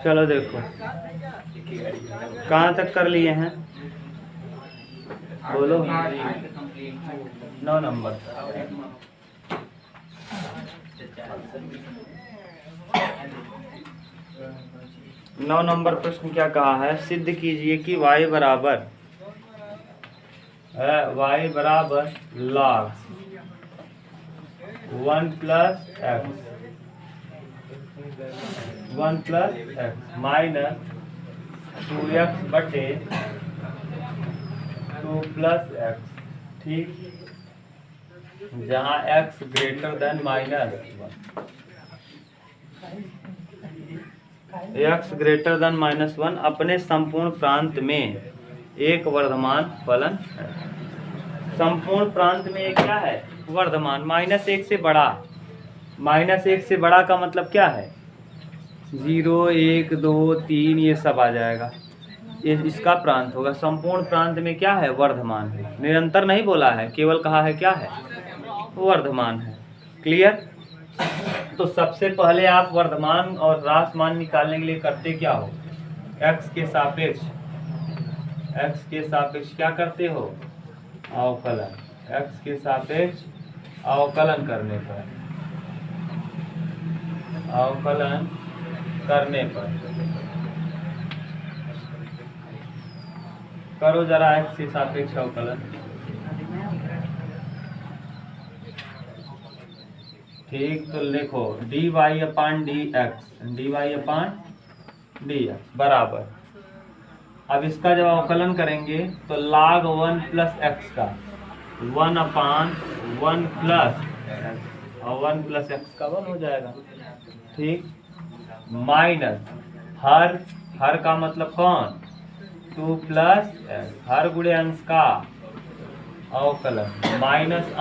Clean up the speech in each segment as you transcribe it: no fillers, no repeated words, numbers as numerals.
चलो देखो कहाँ तक कर लिए हैं, बोलो। 9 नंबर। 9 नंबर प्रश्न क्या कहा है, सिद्ध कीजिए कि y बराबर log 1 plus x minus 2x बटे 2 प्लस एक्स, ठीक, जहाँ x ग्रेटर देन -1 अपने संपूर्ण प्रांत में एक वर्धमान फलन है। संपूर्ण प्रांत में एक क्या है, वर्धमान। -1 से बड़ा, -1 से बड़ा का मतलब क्या है, 0 1 2 3 ये सब आ जाएगा, ये इसका प्रांत होगा। संपूर्ण प्रांत में क्या है, वर्धमान है। निरंतर नहीं बोला है, केवल कहा है क्या है, वर्धमान है। क्लियर। तो सबसे पहले आप वर्धमान और ह्रास मान निकालने के लिए करते क्या हो, x के सापेक्ष क्या करते हो, अवकलन। x के सापेक्ष अवकलन करने पर करो जरा x के सापेक्ष अवकलन। ठीक, तो लिखो dy/dx बराबर, अब इसका जब अवकलन करेंगे तो log 1 प्लस एक्स का 1/1 प्लस और 1 प्लस एक्स का 1 हो जाएगा, ठीक, माइनस हर का मतलब कौन, 2 प्लस एक्स, हर गुणे अंश का अवकलन, माइनस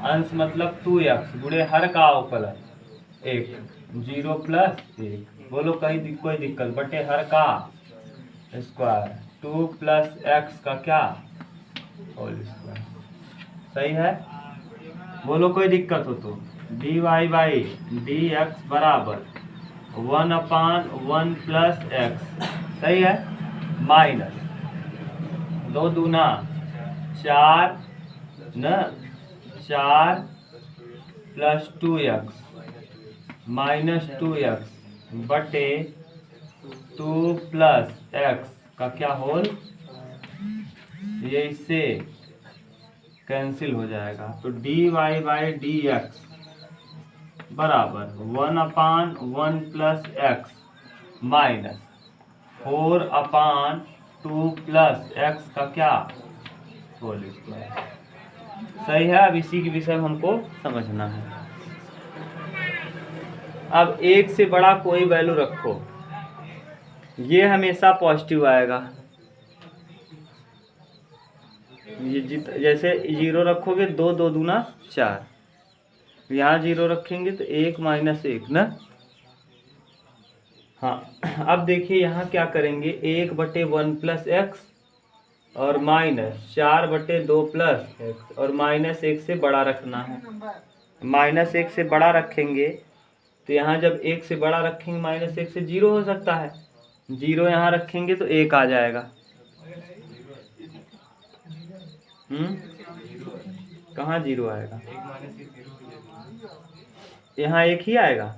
अंश मतलब 2x गुणे हर का अवकलन 1, 0 प्लस 1, बोलो कहीं कोई दिक्कत, बटे हर का स्क्वायर, 2 प्लस एक्स का क्या, होल स्क्वायर। सही है, बोलो कोई दिक्कत हो तो। dy/dx बराबर 1/1 प्लस एक्स, सही है, माइनस 2 दूना 4 न 4 प्लस 2x माइनस 2x बटे 2 प्लस x का क्या होल, ये इससे कैंसिल हो जाएगा। तो dy/dx बराबर 1/1 plus x minus 4/2 plus x का क्या, होल स्क्वायर। सही है। अब इसी के विषय में हमको समझना है। अब 1 से बड़ा कोई वैल्यू रखो, ये हमेशा पॉजिटिव आएगा। ये जैसे 0 रखोगे 2 2 दूना 4, यहाँ 0 रखेंगे तो 1 माइनस 1 ना। हाँ, अब देखिए यहाँ क्या करेंगे, 1/1 प्लस एक्स और माइनस 4/2 प्लस एक्स और -1 से बड़ा रखना है। -1 से बड़ा रखेंगे तो यहाँ जब 1 से बड़ा रखेंगे -1 से 0 हो सकता है, 0 यहाँ रखेंगे तो 1 आ जाएगा। कहाँ 0 आएगा, यहाँ 1 ही आएगा।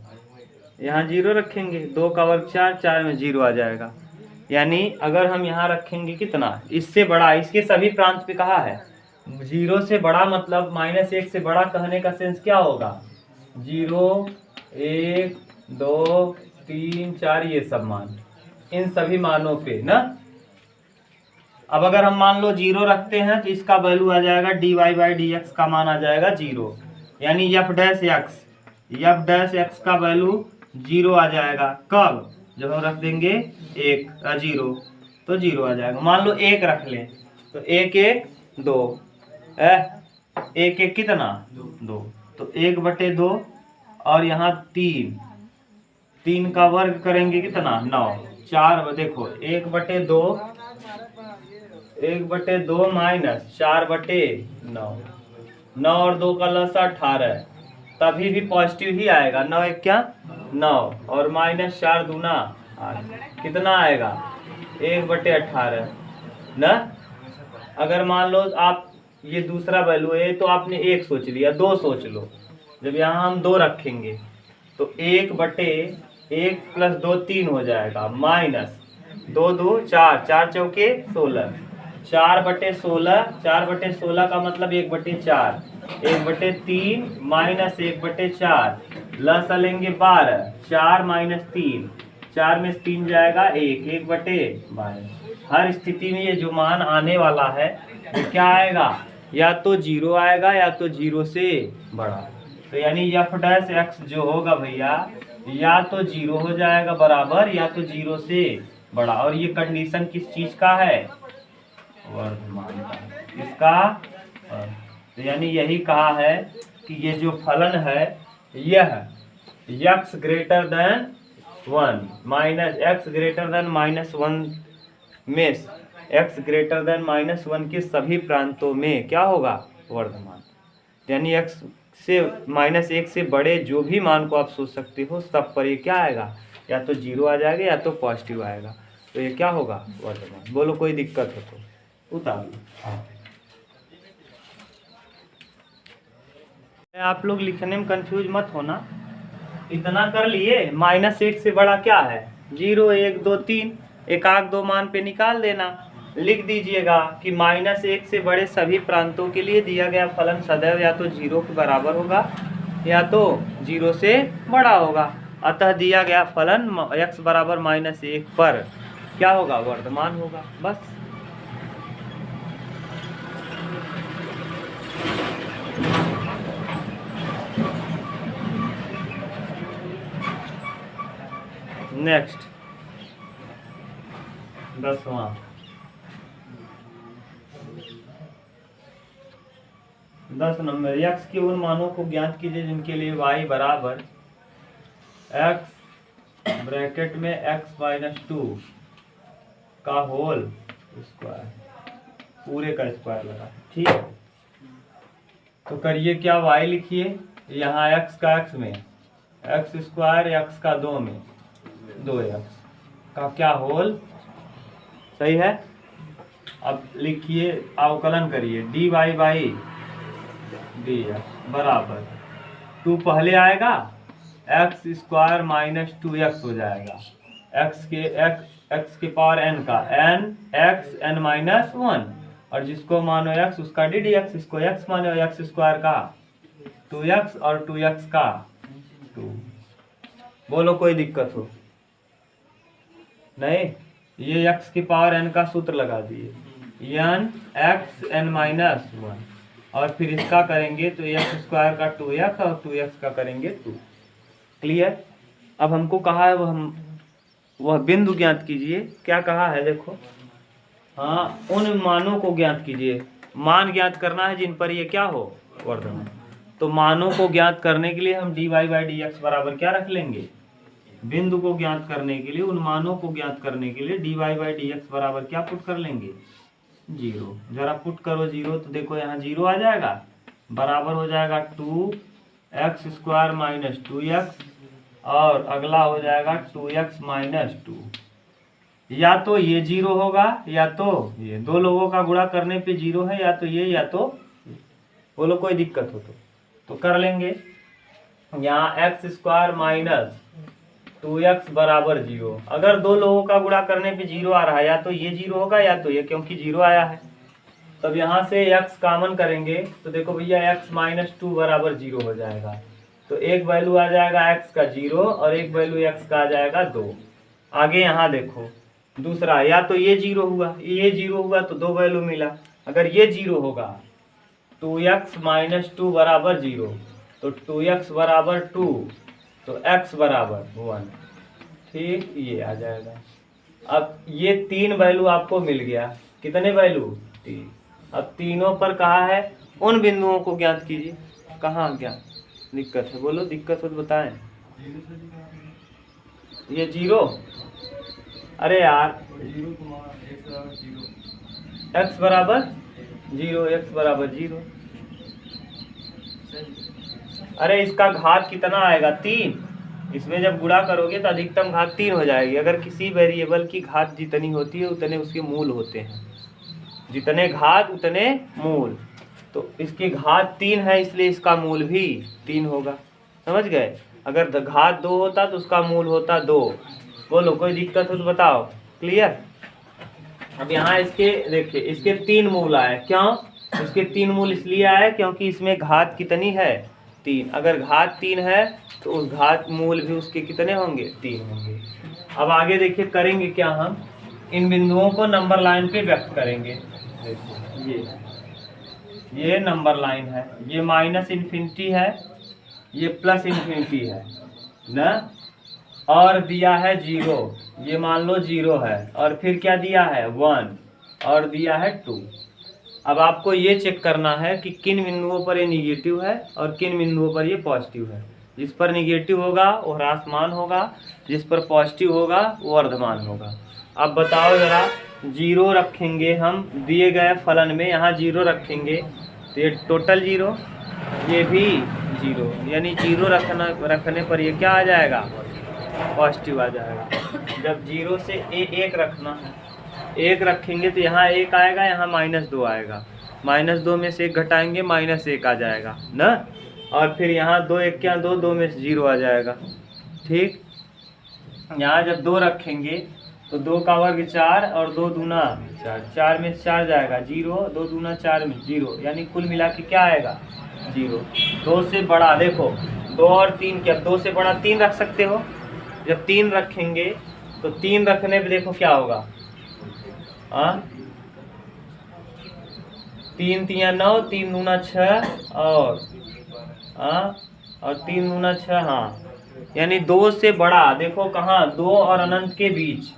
यहाँ 0 रखेंगे, 2 का वर्ग 4, 4 में 0 आ जाएगा। यानी अगर हम यहाँ रखेंगे कितना, इससे बड़ा, इसके सभी प्रांत पे कहा है 0 से बड़ा, मतलब -1 से बड़ा कहने का सेंस क्या होगा, 0 1 2 3 4 ये सब मान, इन सभी मानों पे ना। अब अगर हम मान लो 0 रखते हैं तो इसका वैल्यू आ जाएगा dy/dx का मान आ जाएगा 0, यानी f'(x) का वैल्यू 0 आ जाएगा। कब, जब हम रख देंगे 1 0 तो 0 आ जाएगा। मान लो 1 रख लें तो 1 1 2 1 1 कितना 2, तो 1/2 और यहाँ 3 का वर्ग करेंगे कितना 9, 4 देखो 1/2 माइनस 4/9, 9 और 2 का लसा 18, तभी भी पॉजिटिव ही आएगा। 9 1 क्या 9 और -4 दूना 8 कितना आएगा 1/18 ना। अगर मान लो आप ये दूसरा वैल्यू है तो आपने 1 सोच लिया, 2 सोच लो। जब यहाँ हम 2 रखेंगे तो 1/1 + 2 3 हो जाएगा, माइनस 2 2 4 4 चौके 16 4/16 4/16 का मतलब 1/4 1/3 माइनस 1/4 लस लेंगे 12 4 - 3 4 में 3 जाएगा 1 1/12। हर स्थिति में ये जो मान आने वाला है वो क्या आएगा, या तो 0 आएगा या तो 0 से बड़ा। तो यानी f' जो होगा भैया या तो 0 हो जाएगा बराबर या तो 0 से बड़ा। और ये कंडीशन किस चीज का है, वर्धमान का। इसका तो यानी यही कहा है कि ये जो फलन है यह x greater than 1 minus x greater than -1 में x ग्रेटर देन -1 के सभी प्रांतों में क्या होगा, वर्धमान। यानी x से -1 से बड़े जो भी मान को आप सोच सकते हो सब पर ये क्या आएगा, या तो 0 आ जाएगा या तो पॉजिटिव आएगा। तो ये क्या होगा, वर्धमान। बोलो कोई दिक्कत हो तो उतार लो। हाँ आप लोग लिखने में कंफ्यूज मत होना। इतना कर लिए, -1 से बड़ा क्या है 0 1 2 3 एक आध दो मान पे निकाल देना। लिख दीजिएगा कि -1 से बड़े सभी प्रांतों के लिए दिया गया फलन सदैव या तो 0 के बराबर होगा या तो 0 से बड़ा होगा। अतः दिया गया फलन x बराबर -1 पर क्या होगा, वर्धमान होगा। बस नेक्स्ट 10वां 10 नंबर, x के उन मानों को ज्ञात कीजिए जिनके लिए y बराबर x ब्रैकेट में x - 2 का होल स्क्वायर, पूरे का स्क्वायर लगा। ठीक, तो करिए क्या, y लिखिए यहाँ x का x में x स्क्वायर x का 2 में 2x का क्या होल, सही है। अब लिखिए अवकलन करिए dy/dx बराबर 2 पहले आएगा x स्क्वायर - 2x हो जाएगा, x के पावर n का n x n - 1 और जिसको मानो x उसका ddx, इसको x मानो x स्क्वायर का 2x और 2x का 2। बोलो कोई दिक्कत हो नहीं। ये x की पावर n का सूत्र लगा दिए n x n - 1 और फिर इसका करेंगे तो x स्क्वायर का 2x और 2x का करेंगे 2। क्लियर। अब हमको कहा है वह बिंदु ज्ञात कीजिए। क्या कहा है देखो, हाँ उन मानों को ज्ञात कीजिए, मान ज्ञात करना है जिन पर ये क्या हो, वर्धमान। तो मानों को ज्ञात करने के लिए हम dy/dx बराबर क्या रख लेंगे, बिंदु को ज्ञात करने के लिए, उन मानों को ज्ञात करने के लिए dy/dx बराबर क्या पुट कर लेंगे, 0। जरा पुट करो 0 तो देखो यहाँ 0 आ जाएगा, बराबर हो जाएगा 2x स्क्वायर - 2x और अगला हो जाएगा 2x - 2। या तो ये 0 होगा या तो ये, दो लोगों का गुणा करने पे 0 है, या तो ये या तो। बोलो कोई दिक्कत हो तो कर लेंगे। यहाँ x स्क्वायर - 2x बराबर 0। अगर दो लोगों का गुणा करने पे 0 आ रहा है, या तो ये 0 होगा या तो ये, क्योंकि 0 आया है। तब यहाँ से x कॉमन करेंगे तो देखो भैया x - 2 बराबर 0 हो जाएगा। तो एक वैल्यू आ जाएगा x का 0 और एक वैल्यू x का आ जाएगा 2। आगे यहाँ देखो दूसरा, या तो ये 0 हुआ, ये 0 हुआ तो दो वैल्यू मिला। अगर ये 0 होगा 2x - 2 बराबर 0 तो 2x बराबर 2 तो x बराबर 1। ठीक, ये आ जाएगा। अब ये 3 वैल्यू आपको मिल गया, कितने वैल्यू, 3। अब तीनों पर कहा है उन बिंदुओं को ज्ञात कीजिए। कहाँ क्या दिक्कत है, बोलो दिक्कत हो तो बताएं। ये 0, अरे यार x बराबर 0, x बराबर 0। अरे इसका घात कितना आएगा, 3। इसमें जब गुणा करोगे तो अधिकतम घात 3 हो जाएगी। अगर किसी वेरिएबल की घात जितनी होती है उतने उसके मूल होते हैं, जितने घात उतने मूल। तो इसकी घात 3 है इसलिए इसका मूल भी 3 होगा, समझ गए। अगर घात 2 होता तो उसका मूल होता 2। बोलो कोई दिक्कत हो तो बताओ। क्लियर। अब यहाँ इसके देखिए, इसके 3 मूल आए। क्यों इसके 3 मूल इसलिए आए क्योंकि इसमें घात कितनी है 3। अगर घात 3 है तो उस घात मूल भी उसके कितने होंगे 3 होंगे। अब आगे देखिए करेंगे क्या, हम इन बिंदुओं को नंबर लाइन पे व्यक्त करेंगे। देखिए ये नंबर लाइन है, ये माइनस इन्फिनिटी है, ये प्लस इन्फिनिटी है ना, और दिया है 0, ये मान लो 0 है, और फिर क्या दिया है 1, और दिया है 2। अब आपको ये चेक करना है कि किन बिंदुओं पर ये निगेटिव है और किन बिंदुओं पर ये पॉजिटिव है। जिस पर निगेटिव होगा वो ह्रासमान होगा, जिस पर पॉजिटिव होगा वो वर्धमान होगा। अब बताओ ज़रा, 0 रखेंगे हम दिए गए फलन में, यहाँ 0 रखेंगे तो ये टोटल 0, ये भी 0, यानी 0 रखने पर ये क्या आ जाएगा पॉजिटिव आ जाएगा। जब 0 से 1 रखना है, 1 रखेंगे तो यहाँ 1 आएगा, यहाँ -2 आएगा, -2 में से 1 घटाएंगे -1 आ जाएगा ना, और फिर यहाँ 2 1 क्या 2, 2 में से 0 आ जाएगा। ठीक, यहाँ जब 2 रखेंगे तो 2 का वर्ग 4 और 2 दूना 4, 4 में से 4 जाएगा 0, 2 दूना 4 में 0, यानी कुल मिला के क्या आएगा 0। 2 से बड़ा देखो 2 और 3, क्या 2 से बड़ा 3 रख सकते हो। जब 3 रखेंगे तो 3 रखने पे देखो क्या होगा, 3 3 9, 3 दूना 6 और 3 दूना 6, हाँ, यानी 2 से बड़ा देखो कहाँ 2 और अनंत के बीच,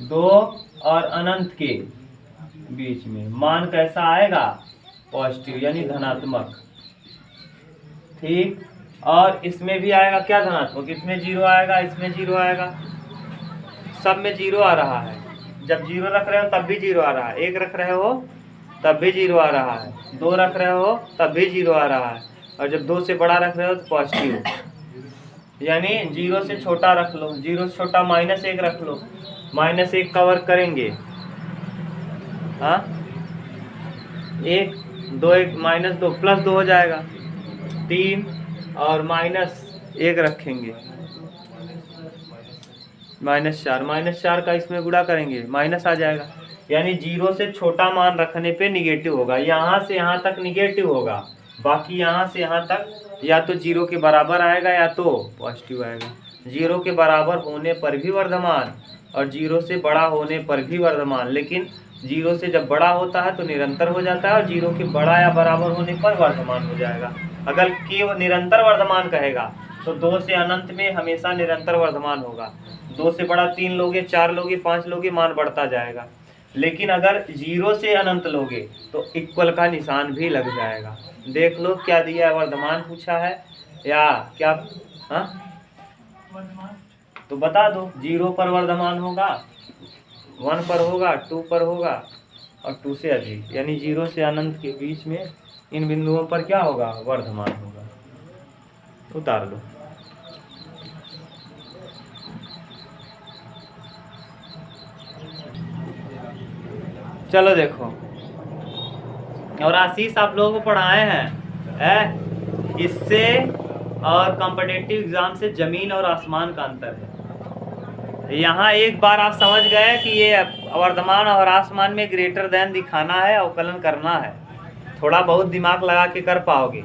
2 और अनंत के बीच में मान कैसा आएगा पॉजिटिव यानी धनात्मक। ठीक, और इसमें भी आएगा क्या धनात्मक, इसमें 0 आएगा, इसमें 0 आएगा, सब में 0 आ रहा है। जब 0 रख रहे हो तब भी 0 आ रहा है, 1 रख रहे हो तब भी 0 आ रहा है, 2 रख रहे हो तब भी 0 आ रहा है, और जब 2 से बड़ा रख रहे हो तो पॉजिटिव, यानी 0 से छोटा रख लो, 0 से छोटा -1 रख लो, -1 का वर्ग करेंगे 1 2 1 -2 +2 हो जाएगा, 3 और -1 रखेंगे -4 का इसमें गुणा करेंगे माइनस आ जाएगा, यानी 0 से छोटा मान रखने पे निगेटिव होगा। यहाँ से यहाँ तक निगेटिव होगा, बाकी यहाँ से यहाँ तक या तो 0 के बराबर आएगा या तो पॉजिटिव आएगा। 0 के बराबर होने पर भी वर्धमान और 0 से बड़ा होने पर भी वर्धमान, लेकिन 0 से जब बड़ा होता है तो निरंतर हो जाता है और 0 के बड़ा या बराबर होने पर वर्धमान हो जाएगा। अगर केवल निरंतर वर्धमान कहेगा तो 2 से अनंत में हमेशा निरंतर वर्धमान होगा। 2 से बड़ा 3 लोगे, 4 लोगे, 5 लोगे, मान बढ़ता जाएगा। लेकिन अगर 0 से अनंत लोगे तो इक्वल का निशान भी लग जाएगा। देख लो क्या दिया है, वर्धमान पूछा है या क्या, तो बता दो। 0 पर वर्धमान होगा, 1 पर होगा, 2 पर होगा और 2 से अधिक, यानी 0 से अनंत के बीच में इन बिंदुओं पर क्या होगा वर्धमान होगा। उतार लो। चलो देखो, और आशीष आप लोगों को पढ़ाए हैं इससे और कॉम्पिटिटिव एग्जाम से जमीन और आसमान का अंतर है। यहाँ एक बार आप समझ गए कि ये वर्धमान और आसमान में ग्रेटर देन दिखाना है, अवकलन करना है, थोड़ा बहुत दिमाग लगा के कर पाओगे,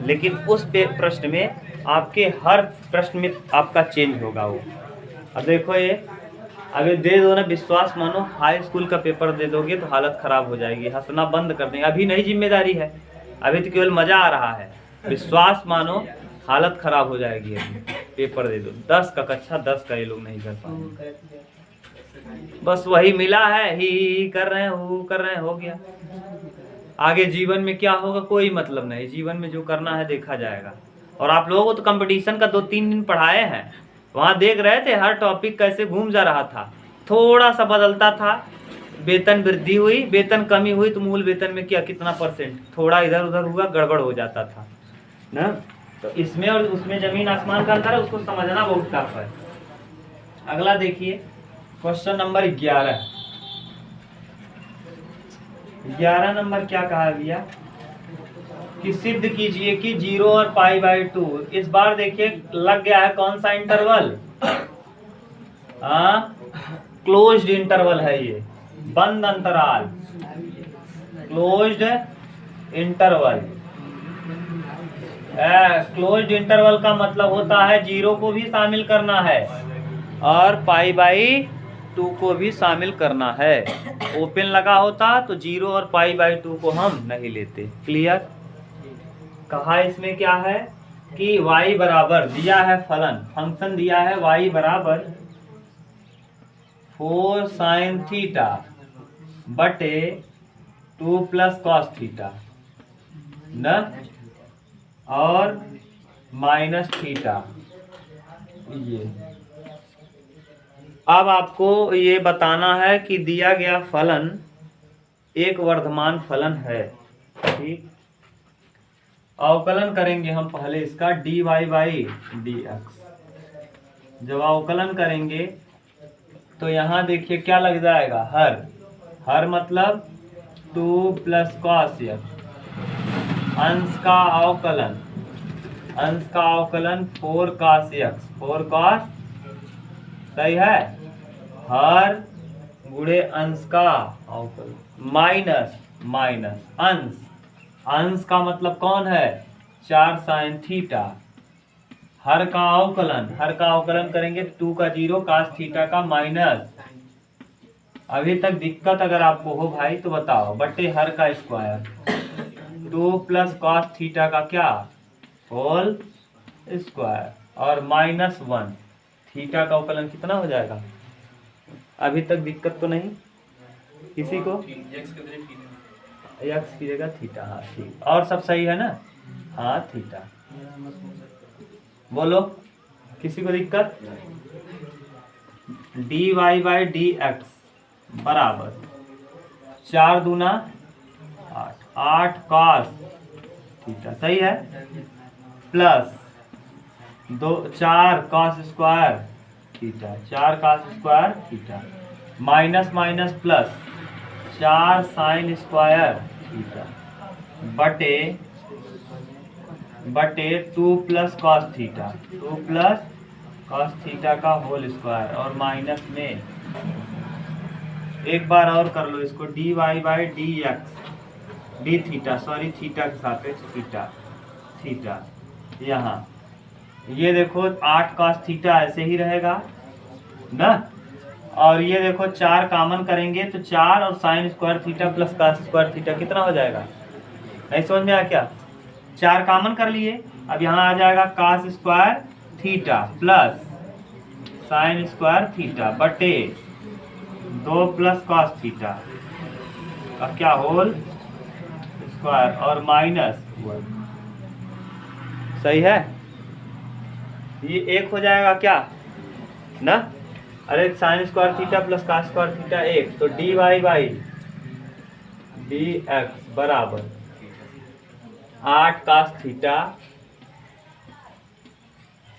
लेकिन उस प्रश्न में आपके हर प्रश्न में आपका चेंज होगा वो। अब देखो ये अगर दे दो ना, विश्वास मानो हाई स्कूल का पेपर दे दोगे तो हालत ख़राब हो जाएगी, हंसना बंद कर देंगे। अभी नहीं जिम्मेदारी है, अभी तो केवल मज़ा आ रहा है। विश्वास मानो हालत ख़राब हो जाएगी। अभी पेपर दे दो 10 का कक्षा 10 का ये लोग नहीं कर पाएंगे, बस वही मिला है, ही कर रहे हैं, वो कर रहे हैं, हो गया। आगे जीवन में क्या होगा कोई मतलब नहीं, जीवन में जो करना है देखा जाएगा। और आप लोगों को तो कंपटीशन का 2-3 दिन पढ़ाए हैं, वहाँ देख रहे थे हर टॉपिक कैसे घूम जा रहा था, थोड़ा सा बदलता था, वेतन वृद्धि हुई, वेतन कमी हुई तो मूल वेतन में क्या कितना %, थोड़ा इधर उधर हुआ, गड़बड़ हो जाता था ना। तो इसमें और उसमें जमीन आसमान का अंतर है, उसको समझना बहुत टफ है। अगला देखिए क्वेश्चन नंबर 11। 11 नंबर क्या कहा गया कि सिद्ध कीजिए कि 0 और π/2। इस बार देखिए लग गया है कौन सा इंटरवल, क्लोज्ड इंटरवल है ये, बंद अंतराल, क्लोज्ड इंटरवल। क्लोज्ड इंटरवल का मतलब होता है 0 को भी शामिल करना है और π/2 को भी शामिल करना है। ओपन लगा होता तो 0 और π/2 को हम नहीं लेते। क्लियर? कहा इसमें क्या है कि y बराबर दिया है, फलन फंक्शन दिया है y बराबर 4 sin थीटा बटे 2 प्लस कॉस थीटा न, और माइनस थीटा। ये अब आपको ये बताना है कि दिया गया फलन एक वर्धमान फलन है। ठीक, अवकलन करेंगे हम पहले इसका dy/dx। जब अवकलन करेंगे तो यहाँ देखिए क्या लग जाएगा, हर मतलब 2 प्लस कॉस x, अंश का अवकलन 4 cos x, 4 cos, सही है, हर गुणे अंश का अवकलन माइनस अंश का मतलब कौन है, 4 sin थीटा, हर का अवकलन करेंगे 2 का 0 cos थीटा का माइनस। अभी तक दिक्कत अगर आपको हो भाई तो बताओ, बटे हर का स्क्वायर 2 प्लस कॉस थीटा का क्या, होल स्क्वायर, और -1 थीटा का अवकलन कितना हो जाएगा। अभी तक दिक्कत तो नहीं किसी को, एक्स की जगह थीटा, हाँ ठीक, और सब सही है ना, हाँ थीटा। बोलो किसी को दिक्कत। dy/dx बराबर 4 दूना 8 cos थीटा, सही है, plus 4 cos square theta, 4 cos square theta, minus plus 4 sin square theta बटे 2 plus cos theta, 2 plus cos theta का होल स्क्वायर, और माइनस में एक बार और कर लो इसको, dy/dx D theta, sorry theta के साथ थीटा यहाँ, ये देखो 8 cos थीटा ऐसे ही रहेगा ना, और ये देखो 4 कॉमन करेंगे तो 4 और sine square theta plus cos square theta कितना हो जाएगा, नहीं समझ में आया क्या। 4 कॉमन कर लिए, अब यहाँ आ जाएगा cos square theta plus sine square theta बटे 2 प्लस कॉस थीटा का क्या होल स्क्वायर, और माइनस 1, सही है। ये एक हो जाएगा क्या ना, अरे sine square theta plus cos square theta 1, तो dy/dx बराबर 8 cos थीटा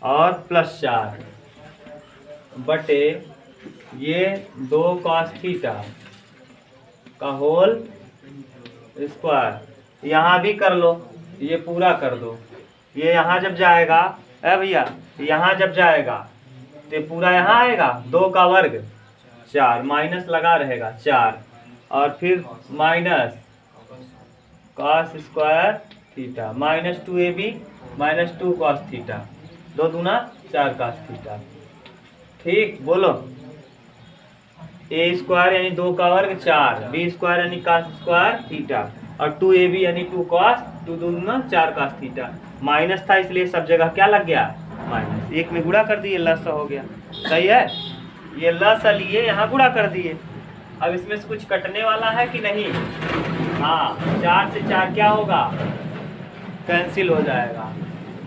और प्लस 4 बटे ये 2 cos थीटा का होल स्क्वायर। यहाँ भी कर लो, ये पूरा कर दो, ये यहाँ जब जाएगा भैया, यहाँ जब जाएगा तो पूरा यहाँ आएगा, 2 का वर्ग 4, माइनस लगा रहेगा 4, और फिर minus cos square theta minus 2ab minus 2 cos theta, 2 दूना 4 cos थीटा। ठीक, बोलो a स्क्वायर यानी 2 का वर्ग 4, b स्क्वायर यानी cos स्क्वायर थीटा, और 2ab यानी 2 cos, 2 दूना 4 cos थीटा। माइनस था इसलिए सब जगह क्या लग गया, माइनस, एक में गुणा कर दिए, लस हो गया, सही है। ये लस लिए यहाँ गुणा कर दिए, अब इसमें से कुछ कटने वाला है कि नहीं, हाँ 4 से 4 क्या होगा, कैंसिल हो जाएगा,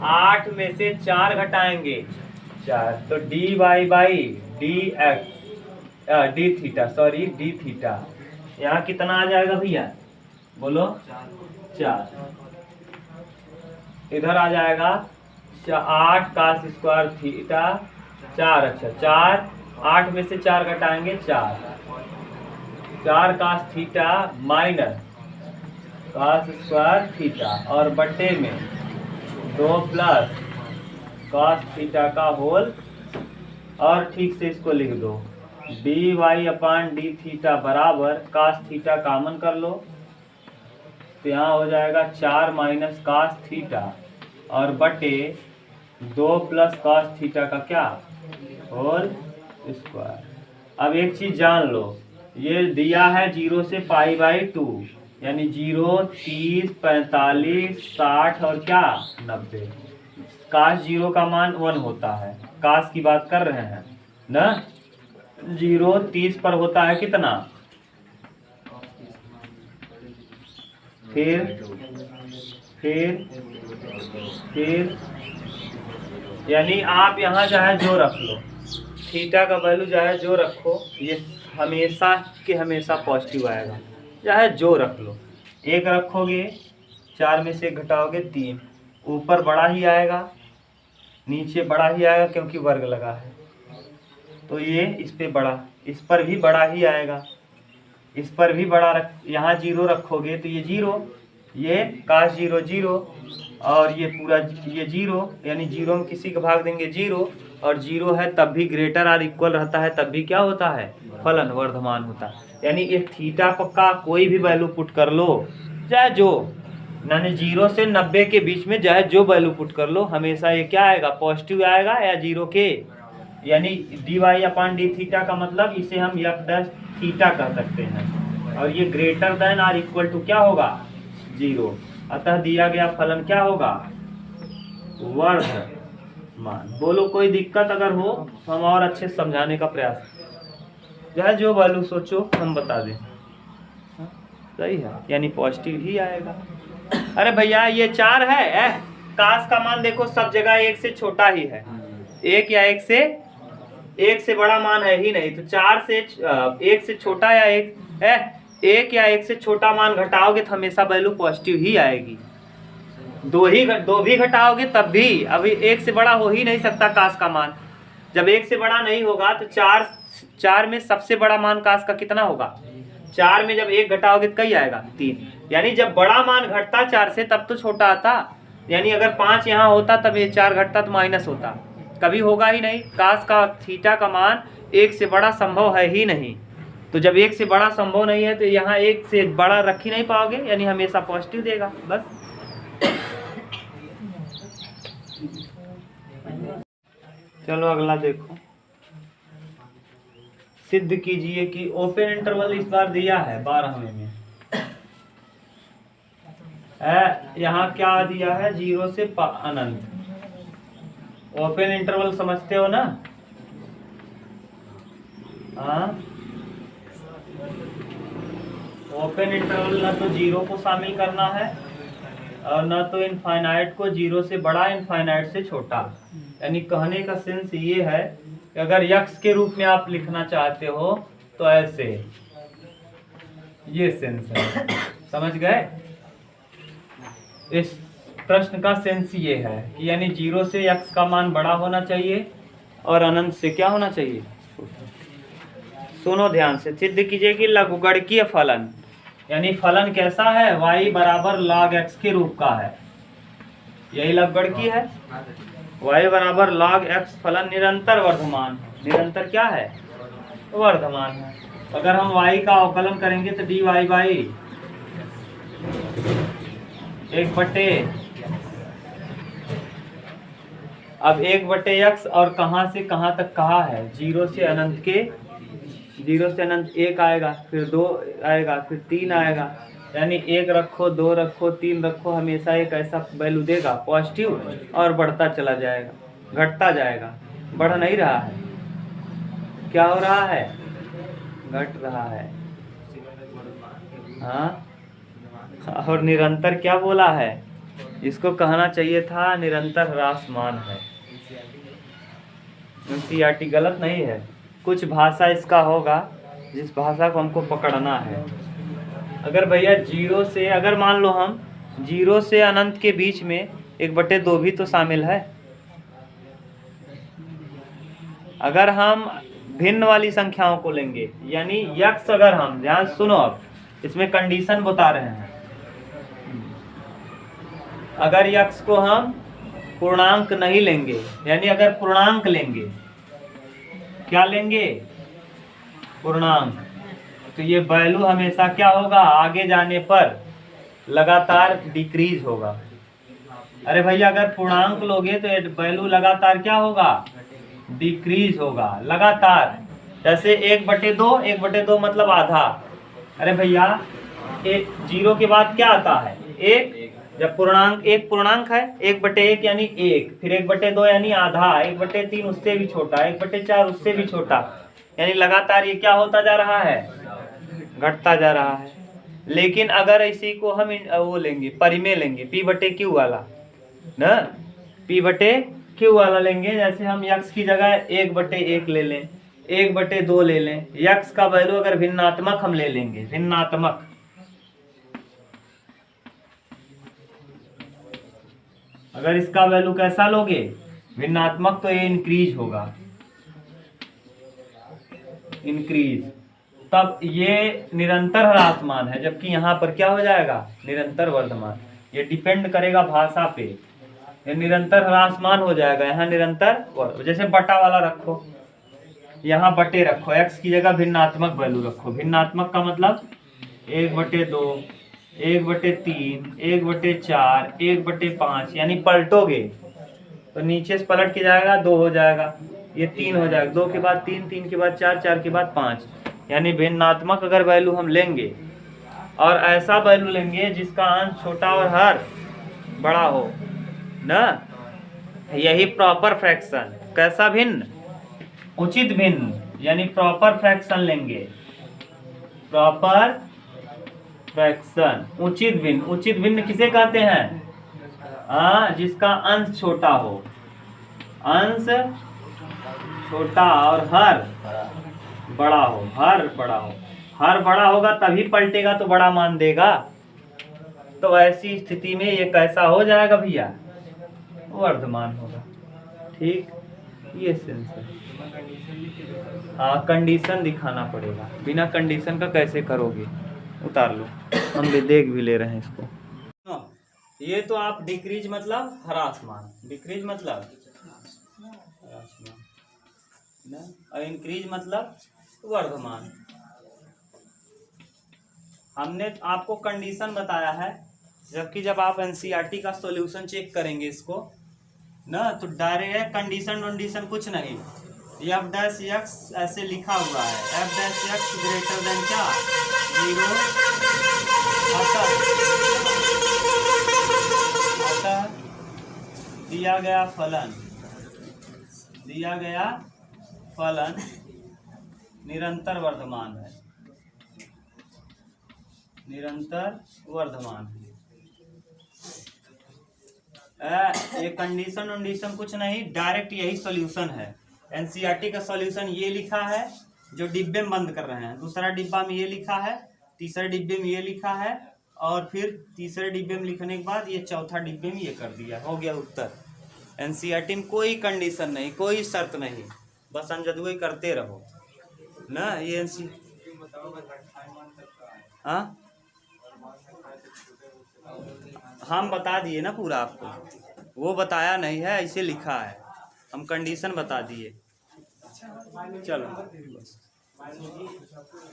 8 में से 4 घटाएंगे 4, तो dy/dx डी थीटा यहाँ कितना आ जाएगा भैया, बोलो 4, इधर आ जाएगा 8 cos स्क्वायर थीटा 4, अच्छा 4, 8 में से 4 घटाएंगे 4 cos theta minus cos square theta और बट्टे में 2 प्लस cos थीटा का होल, और ठीक से इसको लिख दो dy अपान डी थीटा बराबर cos थीटा कामन कर लो तो यहाँ हो जाएगा 4 माइनस cos थीटा और बटे 2 प्लस cos थीटा का क्या होल स्क्वायर। अब एक चीज जान लो, ये दिया है 0 से π/2 यानी 0, 30, 45, 60 और क्या 90। cos 0 का मान 1 होता है, cos की बात कर रहे हैं ना। 0 30 पर होता है कितना, फिर यानी आप यहाँ चाहे जो रख लो, थीटा का वैल्यू चाहे जो रखो, ये हमेशा के हमेशा पॉजिटिव आएगा, चाहे जो रख लो। 1 रखोगे 4 में से घटाओगे 3, ऊपर बड़ा ही आएगा नीचे बड़ा ही आएगा क्योंकि वर्ग लगा है, तो ये इस पे बड़ा, इस पर भी बड़ा ही आएगा, इस पर भी बड़ा रख, यहाँ 0 रखोगे तो ये 0, ये cos 0 0 और ये पूरा ये 0, यानी 0 में किसी का भाग देंगे 0, और 0 है तब भी ग्रेटर और इक्वल रहता है, तब भी क्या होता है फलन वर्धमान होता है। यानी एक थीटा का कोई भी वैल्यू पुट कर लो, चाहे जो, यानी 0 से 90 के बीच में चाहे जो वैल्यू पुट कर लो, हमेशा ये क्या आएगा पॉजिटिव आएगा या 0 के, यानी dy अपान डी थीटा का मतलब इसे हम f डैश थीटा कह सकते हैं, और ये ग्रेटर देन और इक्वल टू क्या होगा 0, अतः दिया गया फलन क्या होगा वर्धमान। बोलो कोई दिक्कत अगर हो तो हम और अच्छे से समझाने का प्रयास, चाहे जो वैल्यू सोचो हम बता दें, सही है, यानी पॉजिटिव ही आएगा। अरे भैया ये 4 है, cos का मान देखो सब जगह 1 से छोटा ही है, 1 या 1 से बड़ा मान है ही नहीं, तो 4 से 1 से छोटा या 1 या 1 से छोटा मान घटाओगे तो हमेशा वैल्यू पॉजिटिव ही आएगी। 2 भी घटाओगे तब भी, अभी 1 से बड़ा हो ही नहीं सकता cos का मान, जब 1 से बड़ा नहीं होगा तो 4 में सबसे बड़ा मान cos का कितना होगा 4 में जब 1 घटाओगे तो कई आएगा 3, यानी जब बड़ा मान घटता 4 से तब तो छोटा आता, यानी अगर 5 यहाँ होता तब ये 4 घटता तो माइनस होता, कभी होगा ही नहीं। cos का थीटा का मान 1 से बड़ा संभव है ही नहीं, तो जब 1 से बड़ा संभव नहीं है तो यहाँ 1 से बड़ा रख ही नहीं पाओगे, यानी हमेशा पॉजिटिव देगा बस। चलो अगला देखो, सिद्ध कीजिए कि ओपन इंटरवल इस बार दिया है 12वें में, यहाँ क्या दिया है 0 से अनंत। ओपन इंटरवल समझते हो ना, हाँ ओपन इंटरवल ना तो 0 को शामिल करना है और ना तो इनफाइनाइट को, 0 से बड़ा इनफाइनाइट से छोटा, यानी कहने का सेंस ये है कि अगर यक्स के रूप में आप लिखना चाहते हो तो ऐसे, ये सेंस है, समझ गए। इस प्रश्न का सेंस ये है कि यानी 0 से x का मान बड़ा होना चाहिए और अनंत से क्या होना चाहिए। सुनो ध्यान से, सिद्ध कीजिए कि लघुगणकीय फलन, यानी फलन कैसा है y बराबर log x के रूप का है, यही लघुगणकीय है। y बराबर log x फलन निरंतर वर्धमान, निरंतर क्या है वर्धमान है। अगर हम y का अवकलन करेंगे तो dy बाई 1/, अब 1/x और कहाँ से कहाँ तक कहा है 0 से अनंत के, 0 से अनंत 1 आएगा, फिर 2 आएगा, फिर 3 आएगा, यानी 1 रखो 2 रखो 3 रखो, हमेशा एक ऐसा वैल्यू देगा पॉजिटिव और बढ़ता चला जाएगा, घटता जाएगा, बढ़ नहीं रहा है, क्या हो रहा है घट रहा है। हाँ, और निरंतर क्या बोला है, इसको कहना चाहिए था निरंतर ह्रासमान है। एनसीईआरटी गलत नहीं है, कुछ भाषा इसका होगा जिस भाषा को हमको पकड़ना है। अगर भैया 0 से, अगर मान लो हम 0 से अनंत के बीच में 1/2 भी तो शामिल है, अगर हम भिन्न वाली संख्याओं को लेंगे, यानी यक्स अगर हम, ध्यान सुनो, अब इसमें कंडीशन बता रहे हैं। अगर यक्स को हम पूर्णांक नहीं लेंगे, यानी अगर पूर्णांक लेंगे, क्या लेंगे? पूर्णांक, तो ये वैल्यू हमेशा क्या होगा? आगे जाने पर लगातार डिक्रीज होगा। अरे भैया अगर पूर्णांक लोगे तो वैल्यू लगातार क्या होगा? डिक्रीज होगा लगातार। जैसे 1/2, 1/2 मतलब आधा। अरे भैया 0 के बाद क्या आता है? 1। जब पूर्णांक, एक पूर्णांक है, 1/1 यानी 1, फिर 1/2 यानी आधा, 1/3 उससे भी छोटा, 1/4 उससे भी छोटा, यानी लगातार ये क्या होता जा रहा है? घटता जा रहा है। लेकिन अगर इसी को हम वो लेंगे, परिमेय लेंगे, P/Q वाला ना, P/Q वाला लेंगे, जैसे हम यक्स की जगह 1/1 ले लें, 1/2 ले लें, यक्स का वैल्यू अगर भिन्नात्मक हम ले लेंगे, भिन्नात्मक, अगर इसका वैल्यू कैसा लोगे? भिन्नात्मक, तो ये इंक्रीज होगा, इंक्रीज, तब ये निरंतर ह्रासमान है, जबकि यहाँ पर क्या हो जाएगा? निरंतर वर्धमान। ये डिपेंड करेगा भाषा पे, ये निरंतर ह्रासमान हो जाएगा, यहाँ निरंतर। जैसे बटा वाला रखो, यहाँ बटे रखो, x की जगह भिन्नात्मक वैल्यू रखो। भिन्नात्मक का मतलब 1/2, 1/3, 1/4, 1/5, यानी पलटोगे तो नीचे से पलट के जाएगा 2 हो जाएगा, ये 3 हो जाएगा, 2 के बाद 3, 3 के बाद 4, 4 के बाद 5। यानी भिन्नात्मक अगर वैल्यू हम लेंगे और ऐसा वैल्यू लेंगे जिसका अंश छोटा और हर बड़ा हो ना, यही प्रॉपर फ्रैक्शन। कैसा भिन्न? उचित भिन्न, यानी प्रॉपर फ्रैक्शन लेंगे, प्रॉपर फ्रैक्शन, उचित भिन्न। उचित भिन्न किसे कहते हैं? जिसका अंश छोटा हो, अंश छोटा और हर बड़ा हो, हर बड़ा हो। हर बड़ा होगा तभी पलटेगा तो बड़ा मान देगा। तो ऐसी स्थिति में ये कैसा हो जाएगा भैया? वर्धमान होगा। ठीक, ये सेंस है। हाँ, कंडीशन दिखाना पड़ेगा, बिना कंडीशन का कैसे करोगे? उतार लो, हम भी देख भी ले रहे हैं इसको। ये तो आप डिक्रीज मतलब ह्रासमान, डिक्रीज मतलब ह्रासमान ना, और इंक्रीज मतलब वर्धमान। हमने आपको कंडीशन बताया है, जबकि जब आप एनसीईआरटी का सॉल्यूशन चेक करेंगे इसको ना, तो डायरेक्ट कंडीशन वंडीशन कुछ नहीं, f' ऐसे लिखा हुआ है, f' ग्रेटर देन क्या? 0 अतः दिया गया फलन निरंतर वर्धमान है, निरंतर वर्धमान। ये कंडीशन वंडीशन कुछ नहीं, डायरेक्ट यही सॉल्यूशन है। एनसीईआरटी का सॉल्यूशन ये लिखा है जो डिब्बे में बंद कर रहे हैं, दूसरा डिब्बा में ये लिखा है, तीसरे डिब्बे में ये लिखा है, और फिर तीसरे डिब्बे में लिखने के बाद ये चौथा डिब्बे में ये कर दिया, हो गया उत्तर। एनसीईआरटी में कोई कंडीशन नहीं, कोई शर्त नहीं, बस अंजदुई करते रहो ना। ये हम बता दिए ना पूरा आपको, वो बताया नहीं है, ऐसे लिखा है, हम कंडीशन बता दिए। चलो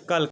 कल